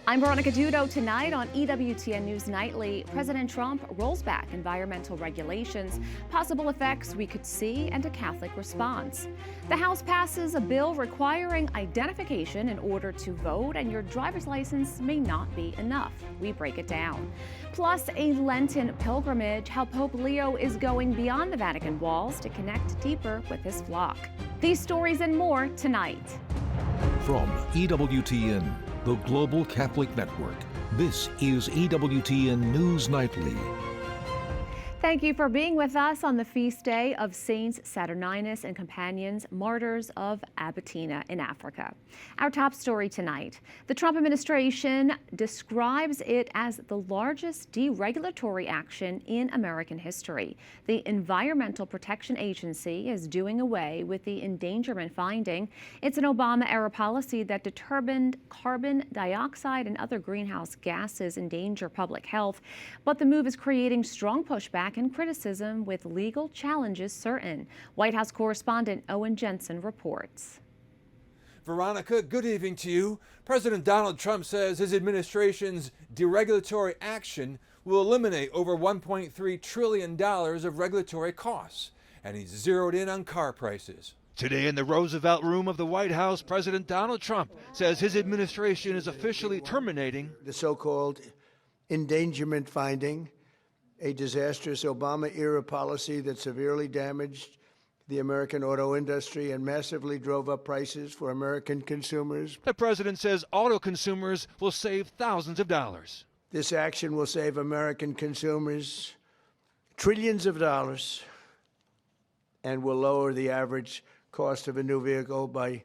I'm Veronica Dudo. Tonight on EWTN News Nightly, President Trump rolls back environmental regulations, possible effects we could see, and a Catholic response. The House passes a bill requiring identification in order to vote, and your driver's license may not be enough. We break it down. Plus, a Lenten pilgrimage, how Pope Leo is going beyond the Vatican walls to connect deeper with his flock. These stories and more tonight. From EWTN, the Global Catholic Network, this is EWTN News Nightly. Thank you for being with us on the feast day of Saints Saturninus and Companions, martyrs of Abytina in Africa. Our top story tonight, the Trump administration describes it as the largest deregulatory action in American history. The Environmental Protection Agency is doing away with the endangerment finding. It's an Obama-era policy that determined carbon dioxide and other greenhouse gases endanger public health, but the move is creating strong pushback and criticism with legal challenges certain. White House correspondent Owen Jensen reports. Veronica, good evening to you. President Donald Trump says his administration's deregulatory action will eliminate over $1.3 trillion of regulatory costs, and he's zeroed in on car prices. Today in the Roosevelt Room of the White House, President Donald Trump says his administration is officially terminating the so-called endangerment finding, a disastrous Obama-era policy that severely damaged the American auto industry and massively drove up prices for American consumers. The president says auto consumers will save thousands of dollars. This action will save American consumers trillions of dollars and will lower the average cost of a new vehicle by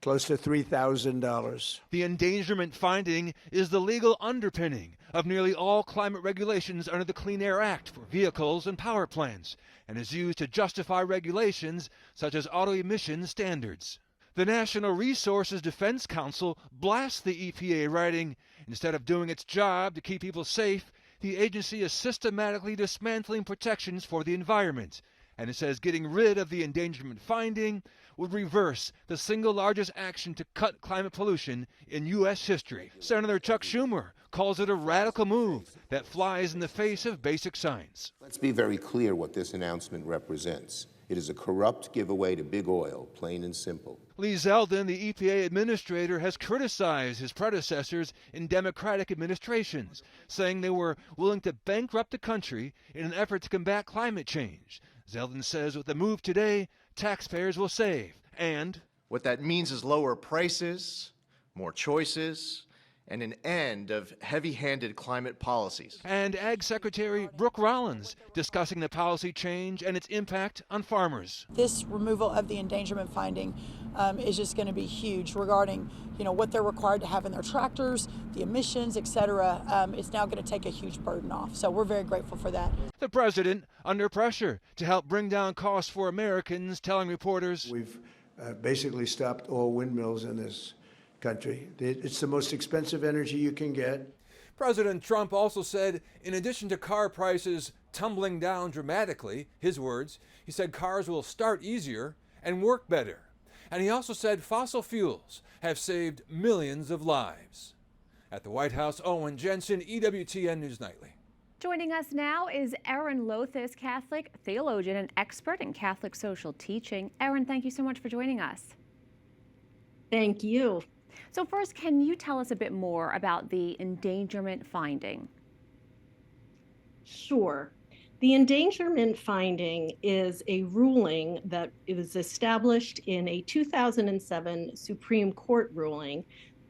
close to $3,000. The endangerment finding is the legal underpinning of nearly all climate regulations under the Clean Air Act for vehicles and power plants, and is used to justify regulations such as auto emission standards. The National Resources Defense Council blasts the EPA, writing, "Instead of doing its job to keep people safe, the agency is systematically dismantling protections for the environment." And it says getting rid of the endangerment finding would reverse the single largest action to cut climate pollution in U.S. history. Senator Chuck Schumer calls it a radical move that flies in the face of basic science. Let's be very clear what this announcement represents. It is a corrupt giveaway to big oil, plain and simple. Lee Zeldin, the EPA administrator, has criticized his predecessors in Democratic administrations, saying they were willing to bankrupt the country in an effort to combat climate change. Zeldin says with the move today, taxpayers will save. And what that means is lower prices, more choices, and an end of heavy-handed climate policies. And Ag Secretary Brooke Rollins discussing the policy change and its impact on farmers. This removal of the endangerment finding is just going to be huge regarding, what they're required to have in their tractors, the emissions, etc. It's now going to take a huge burden off. So we're very grateful for that. The president under pressure to help bring down costs for Americans, telling reporters, "We've basically stopped all windmills in this country. It's the most expensive energy you can get." President Trump also said, in addition to car prices tumbling down dramatically, his words, he said cars will start easier and work better. And he also said fossil fuels have saved millions of lives. At the White House, Owen Jensen, EWTN News Nightly. Joining us now is Erin Lothis, Catholic theologian and expert in Catholic social teaching. Erin, thank you so much for joining us. Thank you. So first, can you tell us a bit more about the endangerment finding? Sure. The endangerment finding is a ruling that was established in a 2007 Supreme Court ruling,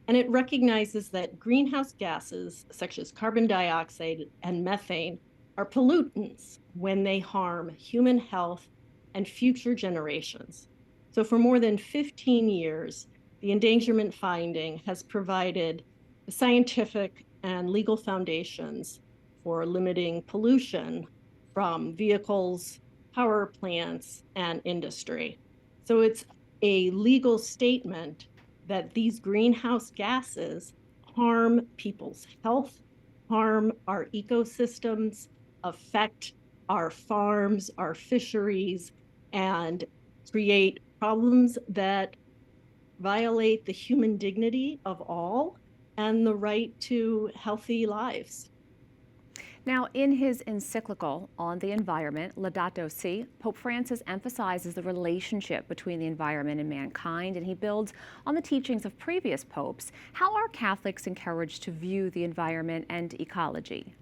and it recognizes that greenhouse gases such as carbon dioxide and methane are pollutants when they harm human health and future generations. So for more than 15 years, the endangerment finding has provided scientific and legal foundations for limiting pollution from vehicles, power plants, and industry. So it's a legal statement that these greenhouse gases harm people's health, harm our ecosystems, affect our farms, our fisheries, and create problems that violate the human dignity of all and and the right to healthy lives. Now, in his encyclical on the environment, Laudato Si, Pope Francis emphasizes the relationship between the environment and mankind, and he builds on the teachings of previous popes. How are Catholics encouraged to view the environment and ecology?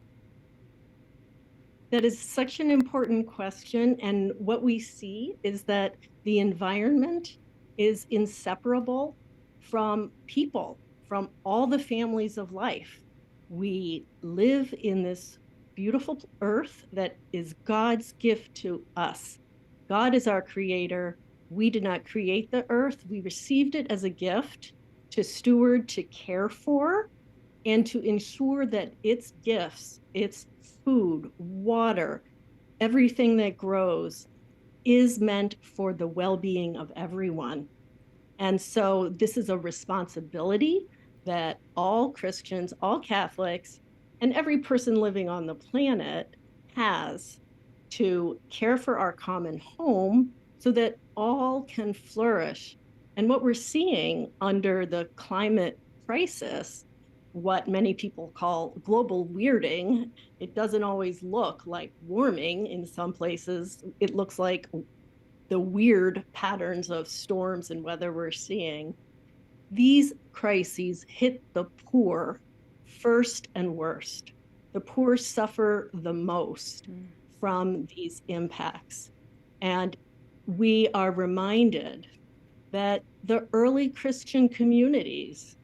That is such an important question, and what we see is that the environment is inseparable from people, from all the families of life. We live in this beautiful earth that is God's gift to us. God is our creator. We did not create the earth. We received it as a gift to steward, to care for, and to ensure that its gifts, its food, water, everything that grows is meant for the well-being of everyone. And so this is a responsibility that all Christians, all Catholics, and every person living on the planet has to care for our common home so that all can flourish. And what we're seeing under the climate crisis, what many people call global weirding, it doesn't always look like warming in some places. It looks like the weird patterns of storms and weather we're seeing. These crises hit the poor first and worst. The poor suffer the most from these impacts. And we are reminded that the early Christian communities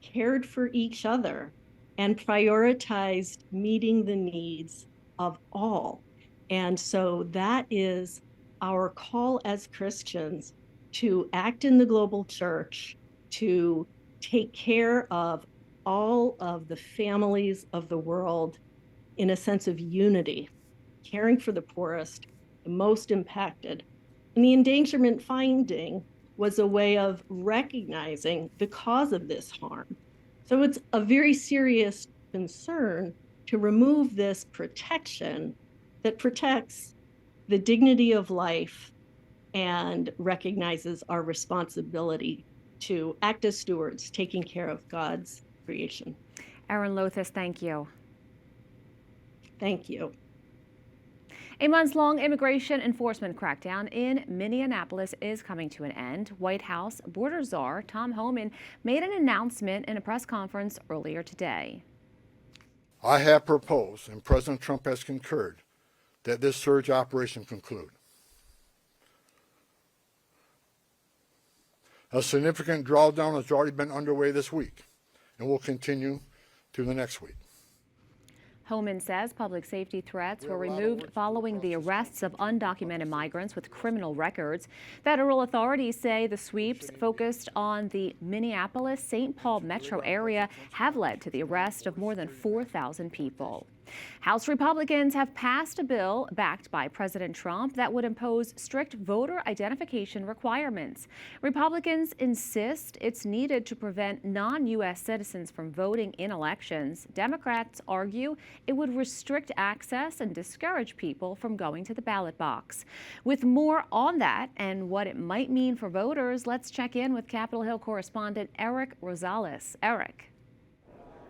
cared for each other and prioritized meeting the needs of all. And so that is our call as Christians to act in the global church, to take care of all of the families of the world in a sense of unity, caring for the poorest, the most impacted. And the endangerment finding was a way of recognizing the cause of this harm. So it's a very serious concern to remove this protection that protects the dignity of life and recognizes our responsibility to act as stewards, taking care of God's creation. Erin Lothis, thank you. Thank you. A months-long immigration enforcement crackdown in Minneapolis is coming to an end. White House border czar Tom Homan made an announcement in a press conference earlier today. I have proposed, and President Trump has concurred, that this surge operation conclude. A significant drawdown has already been underway this week and will continue through the next week. Homan says public safety threats were removed following the arrests of undocumented migrants with criminal records. Federal authorities say the sweeps focused on the Minneapolis-St. Paul metro area have led to the arrest of more than 4,000 people. House Republicans have passed a bill backed by President Trump that would impose strict voter identification requirements. Republicans insist it's needed to prevent non-U.S. citizens from voting in elections. Democrats argue it would restrict access and discourage people from going to the ballot box. With more on that and what it might mean for voters, let's check in with Capitol Hill correspondent Eric Rosales. Eric.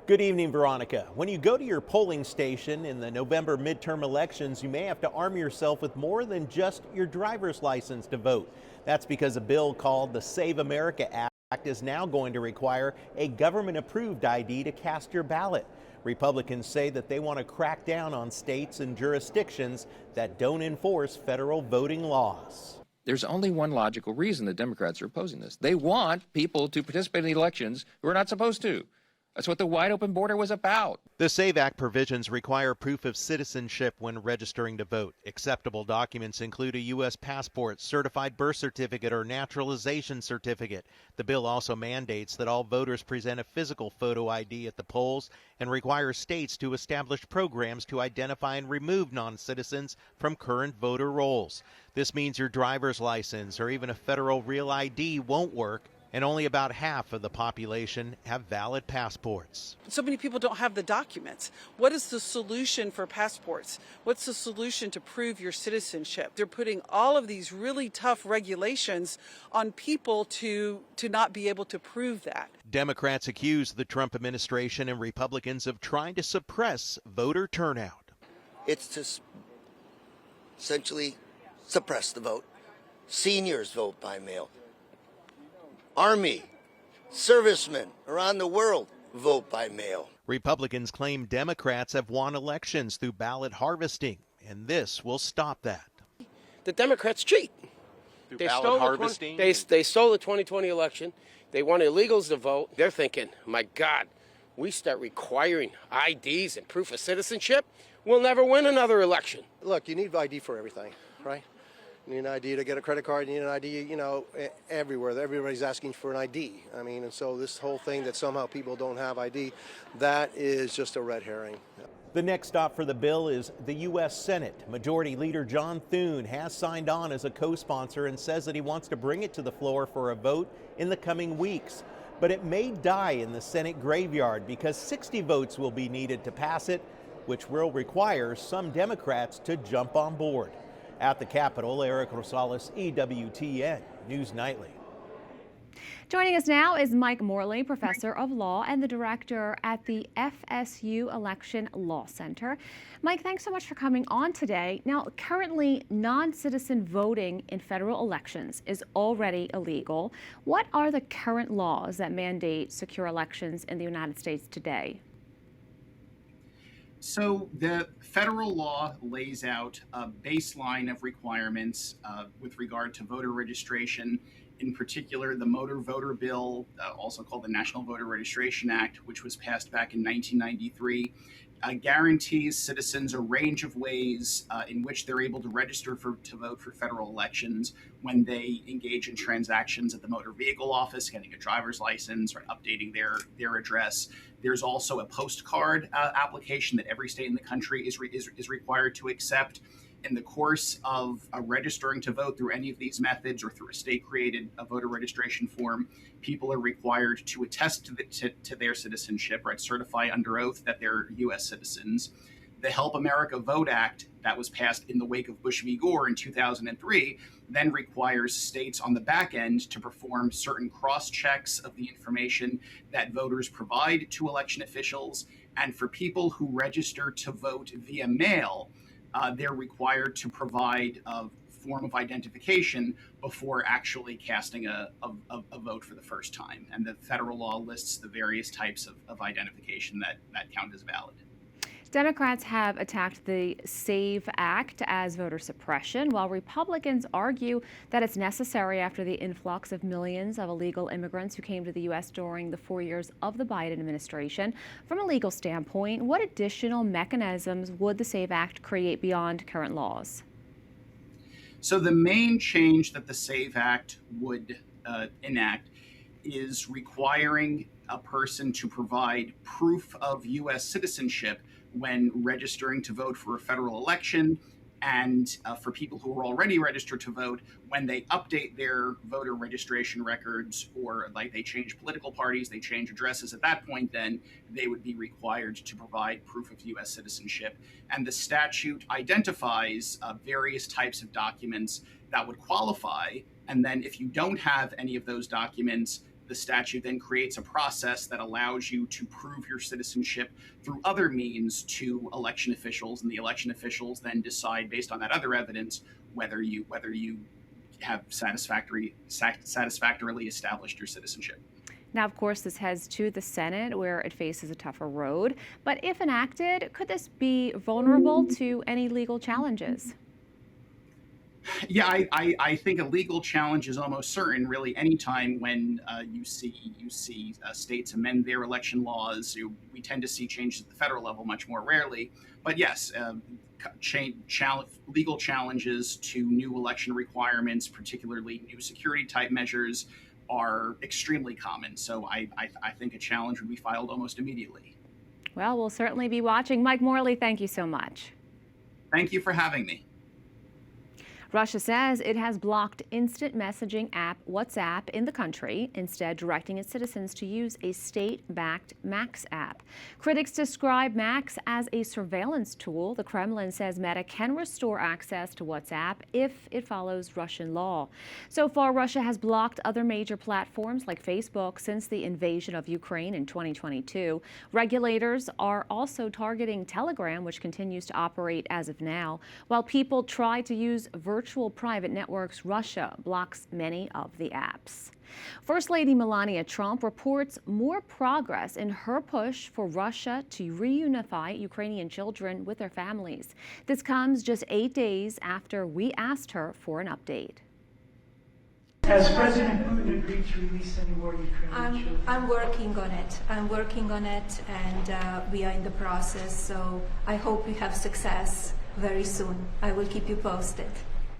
Good evening, Veronica. When you go to your polling station in the November midterm elections, you may have to arm yourself with more than just your driver's license to vote. That's because a bill called the Save America Act is now going to require a government-approved ID to cast your ballot. Republicans say that they want to crack down on states and jurisdictions that don't enforce federal voting laws. There's only one logical reason the Democrats are opposing this. They want people to participate in the elections who are not supposed to. That's what the wide open border was about. The SAVE Act provisions require proof of citizenship when registering to vote. Acceptable documents include a U.S. passport, certified birth certificate, or naturalization certificate. The bill also mandates that all voters present a physical photo ID at the polls and requires states to establish programs to identify and remove non-citizens from current voter rolls. This means your driver's license or even a federal real ID won't work And only about half of the population have valid passports. So many people don't have the documents. What is the solution for passports? What's the solution to prove your citizenship? They're putting all of these really tough regulations on people to not be able to prove that. Democrats accuse the Trump administration and Republicans of trying to suppress voter turnout. It's to essentially suppress the vote. Seniors vote by mail. Army, servicemen around the world vote by mail. Republicans claim Democrats have won elections through ballot harvesting, and this will stop that. The Democrats cheat. They stole harvesting? They stole the 2020 election. They want illegals to vote. They're thinking, my God, we start requiring IDs and proof of citizenship, we'll never win another election. Look, you need ID for everything, right? You need an ID to get a credit card. You need an ID, everywhere. Everybody's asking for an ID. And so this whole thing that somehow people don't have ID, that is just a red herring. The next stop for the bill is the U.S. Senate. Majority Leader John Thune has signed on as a co-sponsor and says that he wants to bring it to the floor for a vote in the coming weeks. But it may die in the Senate graveyard because 60 votes will be needed to pass it, which will require some Democrats to jump on board. At the Capitol, Eric Rosales, EWTN News Nightly. Joining us now is Mike Morley, professor of law and the director at the FSU Election Law Center. Mike, thanks so much for coming on today. Now, currently, non-citizen voting in federal elections is already illegal. What are the current laws that mandate secure elections in the United States today? So the federal law lays out a baseline of requirements with regard to voter registration. In particular, the Motor Voter Bill, also called the National Voter Registration Act, which was passed back in 1993, guarantees citizens a range of ways in which they're able to register to vote for federal elections when they engage in transactions at the motor vehicle office, getting a driver's license or updating their address. There's also a postcard application that every state in the country is required to accept. In the course of registering to vote through any of these methods or through a state-created voter registration form, people are required to attest to their citizenship, right? Certify under oath that they're U.S. citizens. The Help America Vote Act that was passed in the wake of Bush v. Gore in 2003 then requires states on the back end to perform certain cross-checks of the information that voters provide to election officials. And for people who register to vote via mail, they're required to provide a form of identification before actually casting a vote for the first time. And the federal law lists the various types of identification that count as valid. Democrats have attacked the SAVE Act as voter suppression, while Republicans argue that it's necessary after the influx of millions of illegal immigrants who came to the U.S. during the 4 years of the Biden administration. From a legal standpoint, what additional mechanisms would the SAVE Act create beyond current laws? So the main change that the SAVE Act would enact is requiring a person to provide proof of U.S. citizenship when registering to vote for a federal election, and for people who are already registered to vote, when they update their voter registration records, or like they change political parties, they change addresses, at that point then they would be required to provide proof of U.S. citizenship. And the statute identifies various types of documents that would qualify, and then if you don't have any of those documents, the statute then creates a process that allows you to prove your citizenship through other means to election officials, and the election officials then decide based on that other evidence whether you have satisfactorily established your citizenship. Now, of course, this heads to the Senate, where it faces a tougher road. But if enacted, could this be vulnerable to any legal challenges? Yeah, I think a legal challenge is almost certain, really, anytime when you see states amend their election laws. We tend to see changes at the federal level much more rarely. But yes, legal challenges to new election requirements, particularly new security type measures, are extremely common. So I think a challenge would be filed almost immediately. Well, we'll certainly be watching. Mike Morley, thank you so much. Thank you for having me. Russia says it has blocked instant messaging app WhatsApp in the country, instead directing its citizens to use a state-backed Max app. Critics describe Max as a surveillance tool. The Kremlin says Meta can restore access to WhatsApp if it follows Russian law. So far, Russia has blocked other major platforms like Facebook since the invasion of Ukraine in 2022. Regulators are also targeting Telegram, which continues to operate as of now. While people try to use virtual private networks, Russia blocks many of the apps. First Lady Melania Trump reports more progress in her push for Russia to reunify Ukrainian children with their families. This comes just 8 days after we asked her for an update. Has President Putin agreed to release any more Ukrainian children? I'm working on it. And we are in the process, so I hope we have success very soon. I will keep you posted.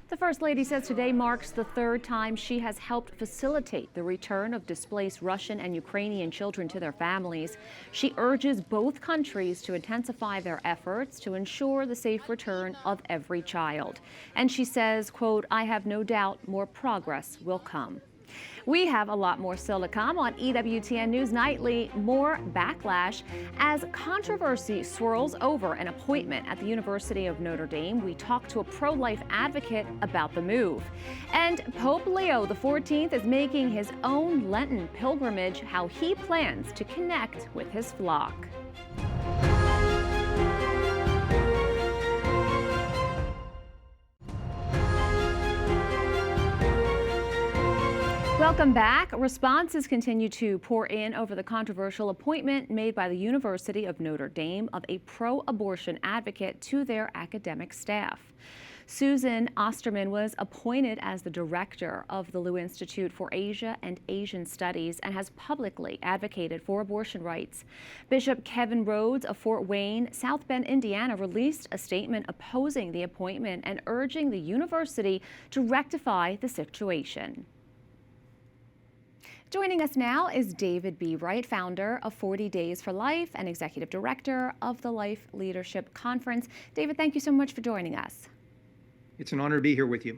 The First Lady says today marks the third time she has helped facilitate the return of displaced Russian and Ukrainian children to their families. She urges both countries to intensify their efforts to ensure the safe return of every child. And she says, quote, "I have no doubt more progress will come." We have a lot more still to come on EWTN News Nightly. More backlash as controversy swirls over an appointment at the University of Notre Dame. We talk to a pro-life advocate about the move. And Pope Leo XIV is making his own Lenten pilgrimage, how he plans to connect with his flock. Welcome back. Responses continue to pour in over the controversial appointment made by the University of Notre Dame of a pro-abortion advocate to their academic staff. Susan Ostermann was appointed as the director of the Lew Institute for Asia and Asian Studies and has publicly advocated for abortion rights. Bishop Kevin Rhodes of Fort Wayne, South Bend, Indiana, released a statement opposing the appointment and urging the university to rectify the situation. Joining us now is David B. Wright, founder of 40 Days for Life and executive director of the Life Leadership Conference. David, thank you so much for joining us. It's an honor to be here with you.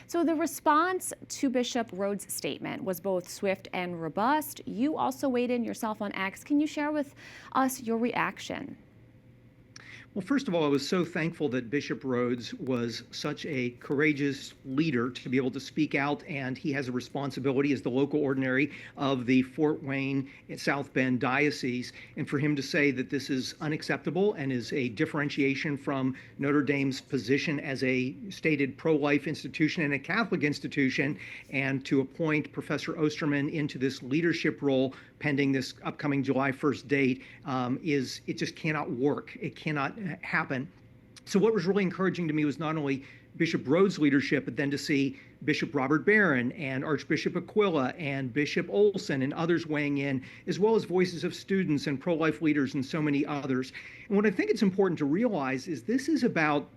So the response to Bishop Rhodes' statement was both swift and robust. You also weighed in yourself on X. Can you share with us your reaction? Well, first of all, I was so thankful that Bishop Rhodes was such a courageous leader to be able to speak out, and he has a responsibility as the local ordinary of the Fort Wayne and South Bend diocese, and for him to say that this is unacceptable and is a differentiation from Notre Dame's position as a stated pro-life institution and a Catholic institution, and to appoint Professor Ostermann into this leadership role pending this upcoming July 1st date it just cannot work. It cannot happen. So what was really encouraging to me was not only Bishop Rhodes' leadership, but then to see Bishop Robert Barron and Archbishop Aquila and Bishop Olson and others weighing in, as well as voices of students and pro-life leaders and so many others. And what I think it's important to realize is this is about,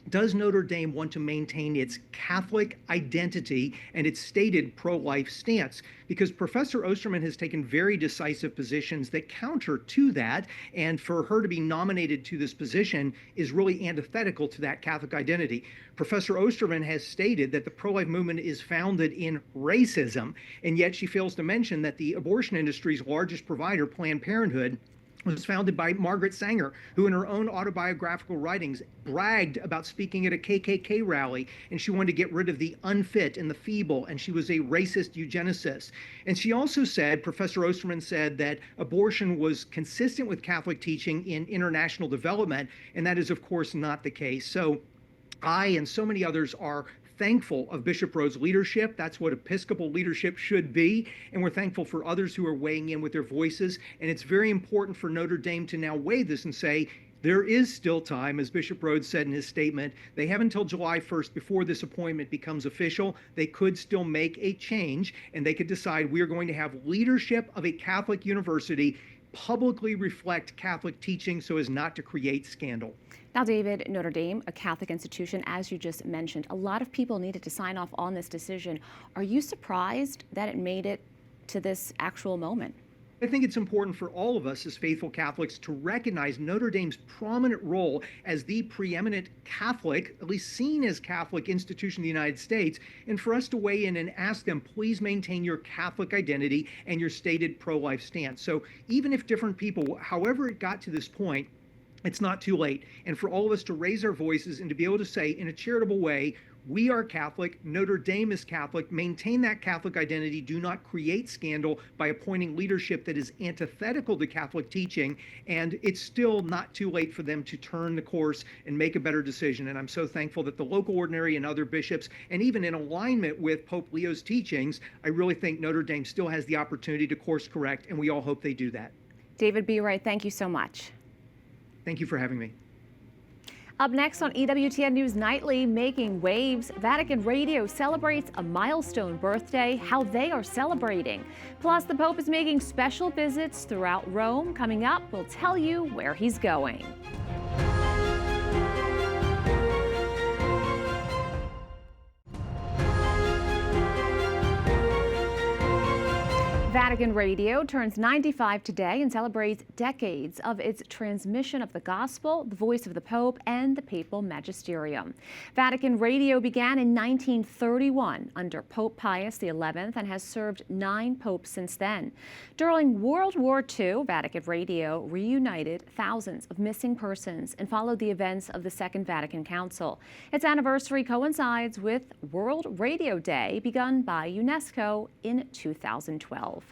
does Notre Dame want to maintain its Catholic identity and its stated pro-life stance? Because Professor Ostermann has taken very decisive positions that counter to that, and for her to be nominated to this position is really antithetical to that Catholic identity. Professor Ostermann has stated that the pro-life movement is founded in racism, and yet she fails to mention that the abortion industry's largest provider, Planned Parenthood, was founded by Margaret Sanger, who in her own autobiographical writings bragged about speaking at a KKK rally, and she wanted to get rid of the unfit and the feeble, and she was a racist eugenicist. And she also said, Professor Ostermann said, that abortion was consistent with Catholic teaching in international development, and that is, of course, not the case. So I and so many others are thankful of Bishop Rhodes' leadership. That's what Episcopal leadership should be. And we're thankful for others who are weighing in with their voices. And it's very important for Notre Dame to now weigh this and say, there is still time, as Bishop Rhodes said in his statement. They have until July 1st before this appointment becomes official. They could still make a change, and they could decide we are going to have leadership of a Catholic university publicly reflect Catholic teaching so as not to create scandal. Now, David, Notre Dame, a Catholic institution, as you just mentioned, a lot of people needed to sign off on this decision. Are you surprised that it made it to this actual moment? I think it's important for all of us as faithful Catholics to recognize Notre Dame's prominent role as the preeminent Catholic, at least seen as Catholic institution in the United States, and for us to weigh in and ask them, please maintain your Catholic identity and your stated pro-life stance. So even if different people, however it got to this point, it's not too late. And for all of us to raise our voices and to be able to say in a charitable way, we are Catholic, Notre Dame is Catholic, maintain that Catholic identity, do not create scandal by appointing leadership that is antithetical to Catholic teaching, and it's still not too late for them to turn the course and make a better decision. And I'm so thankful that the local ordinary and other bishops, and even in alignment with Pope Leo's teachings, I really think Notre Dame still has the opportunity to course correct, and we all hope they do that. David B. Wright, thank you so much. Thank you for having me. Up next on EWTN News Nightly, making waves, Vatican Radio celebrates a milestone birthday, how they are celebrating. Plus, the Pope is making special visits throughout Rome. Coming up, we'll tell you where he's going. Vatican Radio turns 95 today and celebrates decades of its transmission of the gospel, the voice of the Pope, and the papal magisterium. Vatican Radio began in 1931 under Pope Pius XI and has served 9 popes since then. During World War II, Vatican Radio reunited thousands of missing persons and followed the events of the Second Vatican Council. Its anniversary coincides with World Radio Day, begun by UNESCO in 2012.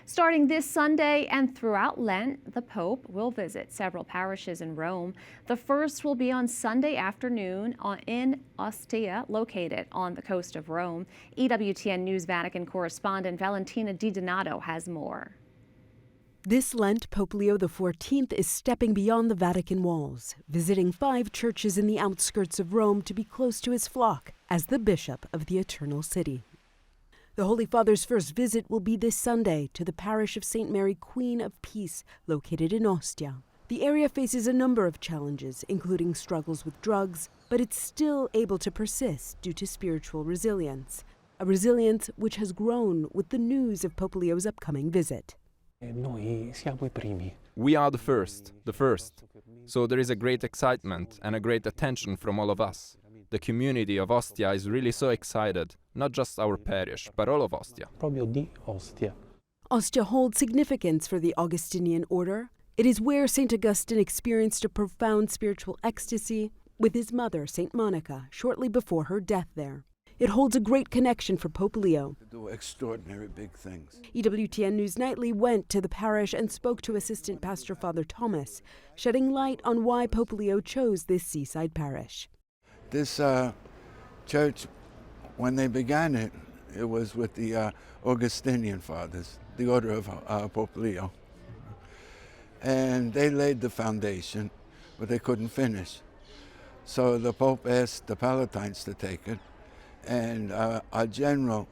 Starting this Sunday and throughout Lent, the Pope will visit several parishes in Rome. The first will be on Sunday afternoon in Ostia, located on the coast of Rome. EWTN News Vatican correspondent Valentina Di Donato has more. This Lent, Pope Leo XIV is stepping beyond the Vatican walls, visiting 5 churches in the outskirts of Rome to be close to his flock as the Bishop of the Eternal City. The Holy Father's first visit will be this Sunday to the parish of St. Mary, Queen of Peace, located in Ostia. The area faces a number of challenges, including struggles with drugs, but it's still able to persist due to spiritual resilience, a resilience which has grown with the news of Pope Leo's upcoming visit. We are the first. So there is a great excitement and a great attention from all of us. The community of Ostia is really so excited, not just our parish, but all of Ostia. Ostia holds significance for the Augustinian order. It is where St. Augustine experienced a profound spiritual ecstasy with his mother, St. Monica, shortly before her death there. It holds a great connection for Pope Leo. To do extraordinary big things. EWTN News Nightly went to the parish and spoke to Assistant Pastor Father Thomas, shedding light on why Pope Leo chose this seaside parish. This church, when they began it, it was with the Augustinian fathers, the order of Pope Leo. And they laid the foundation, but they couldn't finish. So the Pope asked the Palatines to take it, and our general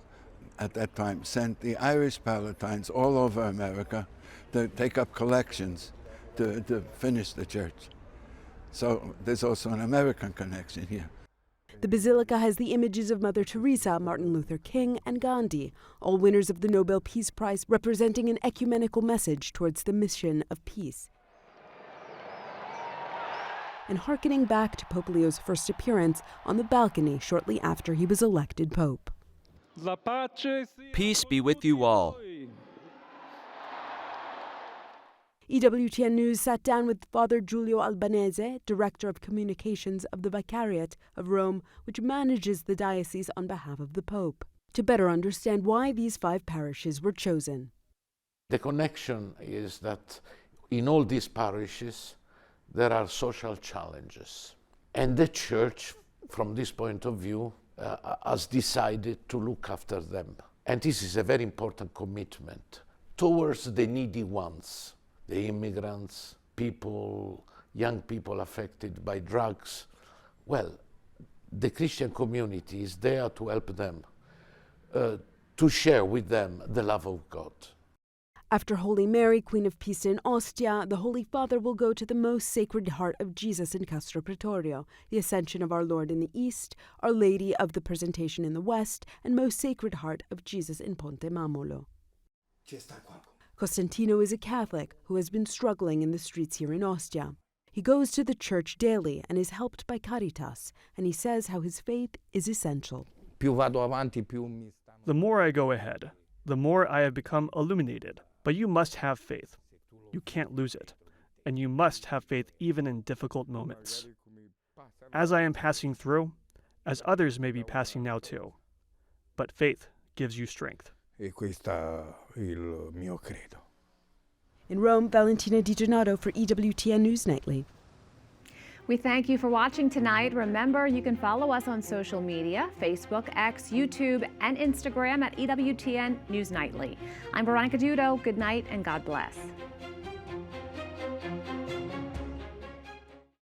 at that time sent the Irish Palatines all over America to take up collections to finish the church. So there's also an American connection here. The basilica has the images of Mother Teresa, Martin Luther King, and Gandhi, all winners of the Nobel Peace Prize, representing an ecumenical message towards the mission of peace. And hearkening back to Pope Leo's first appearance on the balcony shortly after he was elected Pope. Peace be with you all. EWTN News sat down with Father Giulio Albanese, Director of Communications of the Vicariate of Rome, which manages the diocese on behalf of the Pope, to better understand why these 5 parishes were chosen. The connection is that in all these parishes there are social challenges, and the Church, from this point of view, has decided to look after them. And this is a very important commitment towards the needy ones. The immigrants, people, young people affected by drugs. Well, the Christian community is there to help them, to share with them the love of God. After Holy Mary, Queen of Peace in Ostia, the Holy Father will go to the most Sacred Heart of Jesus in Castro Pretorio, the Ascension of our Lord in the east, Our Lady of the Presentation in the west, and Most Sacred Heart of Jesus in Ponte Mamolo. Costantino is a Catholic who has been struggling in the streets here in Ostia. He goes to the church daily and is helped by Caritas, and he says how his faith is essential. The more I go ahead, the more I have become illuminated. But you must have faith. You can't lose it. And you must have faith even in difficult moments. As I am passing through, as others may be passing now too. But faith gives you strength. E questo è il mio credo. In Rome, Valentina Di Donato for EWTN News Nightly. We thank you for watching tonight. Remember, you can follow us on social media, Facebook, X, YouTube, and Instagram at EWTN News Nightly. I'm Veronica Dudo. Good night and God bless.